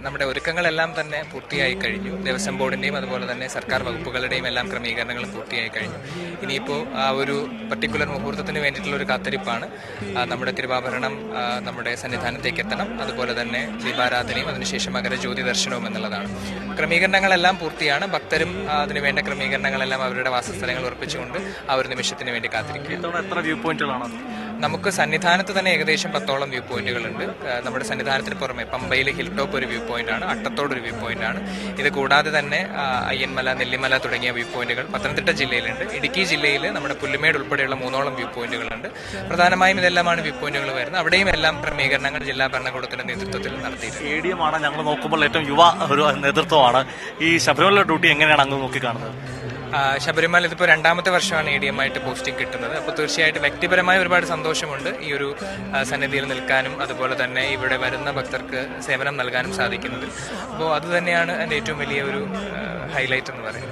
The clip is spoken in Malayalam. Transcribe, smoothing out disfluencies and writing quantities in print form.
നമ്മുടെ ഒരുക്കങ്ങളെല്ലാം തന്നെ പൂർത്തിയായി കഴിഞ്ഞു. ദേവസ്വം ബോർഡിന്റെയും അതുപോലെ തന്നെ സർക്കാർ വകുപ്പുകളുടെയും എല്ലാം ക്രമീകരണങ്ങളും പൂർത്തിയായി കഴിഞ്ഞു. ഇനിയിപ്പോൾ ആ ഒരു പർട്ടിക്കുലർ മുഹൂർത്തത്തിന് വേണ്ടിയിട്ടുള്ള ഒരു കാത്തിരിപ്പാണ്. നമ്മുടെ തിരുവാഭരണം നമ്മുടെ സന്നിധാനത്തേക്ക് എത്തണം, അതുപോലെ തന്നെ ദീപാരാധനയും അതിനുശേഷം മകരജ്യോതി ദർശനവും എന്നുള്ളതാണ്. ക്രമീകരണങ്ങളെല്ലാം പൂർത്തിയാണ്. ഭക്തരും അതിനുവേണ്ട ക്രമീകരണങ്ങളെല്ലാം അവരുടെ വാസസ്ഥലങ്ങൾ ഉറപ്പിച്ചുകൊണ്ട് ആ ഒരു നിമിഷത്തിന് വേണ്ടി കാത്തിരിക്കുക. എത്ര വ്യൂ പോയിന്റുകളാണ്? നമുക്ക് സന്നിധാനത്ത് തന്നെ ഏകദേശം 10ഓളം വ്യൂ പോയിന്റുകളുണ്ട്. നമ്മുടെ സന്നിധാനത്തിന് പുറമെ പമ്പയിൽ ഹിൽ ടോപ്പ് ഒരു വ്യൂ പോയിന്റ് ആണ്, അട്ടത്തോട് ഒരു വ്യൂ പോയിന്റ് ആണ്. ഇത് കൂടാതെ തന്നെ അയ്യൻമല, നെല്ലിമല തുടങ്ങിയ വ്യൂ പോയിന്റുകൾ പത്തനംതിട്ട ജില്ലയിലുണ്ട്. ഇടുക്കി ജില്ലയിൽ നമ്മുടെ പുല്ലുമേട് ഉൾപ്പെടെയുള്ള 3ഓളം വ്യൂ പോയിന്റുകളുണ്ട്. പ്രധാനമായും ഇതെല്ലാമാണ് വ്യൂ പോയിന്റുകൾ വരുന്നത്. അവിടെയും എല്ലാം ക്രമീകരണങ്ങൾ ജില്ലാ ഭരണകൂടത്തിന്റെ നേതൃത്വത്തിൽ നടത്തിയിട്ടുണ്ട്. ADM ആണ് ഞങ്ങൾ നോക്കുമ്പോൾ ഏറ്റവും യുവ ഒരു നേതൃത്വമാണ്. ഈ ശബരിമല ഡ്യൂട്ടി എങ്ങനെയാണ് അങ്ങ് നോക്കിക്കാണുന്നത്? ശബരിമല ഇതിപ്പോൾ 2ാമത്തെ വർഷമാണ് ADM ആയിട്ട് പോസ്റ്റിംഗ് കിട്ടുന്നത്. അപ്പോൾ തീർച്ചയായിട്ടും വ്യക്തിപരമായ ഒരുപാട് സന്തോഷമുണ്ട് ഈ ഒരു സന്നിധിയിൽ നിൽക്കാനും അതുപോലെ തന്നെ ഇവിടെ വരുന്ന ഭക്തർക്ക് സേവനം നൽകാനും സാധിക്കുന്നത്. അപ്പോൾ അത് തന്നെയാണ് എൻ്റെ ഏറ്റവും വലിയ ഒരു ഹൈലൈറ്റ് എന്ന് പറയുന്നത്.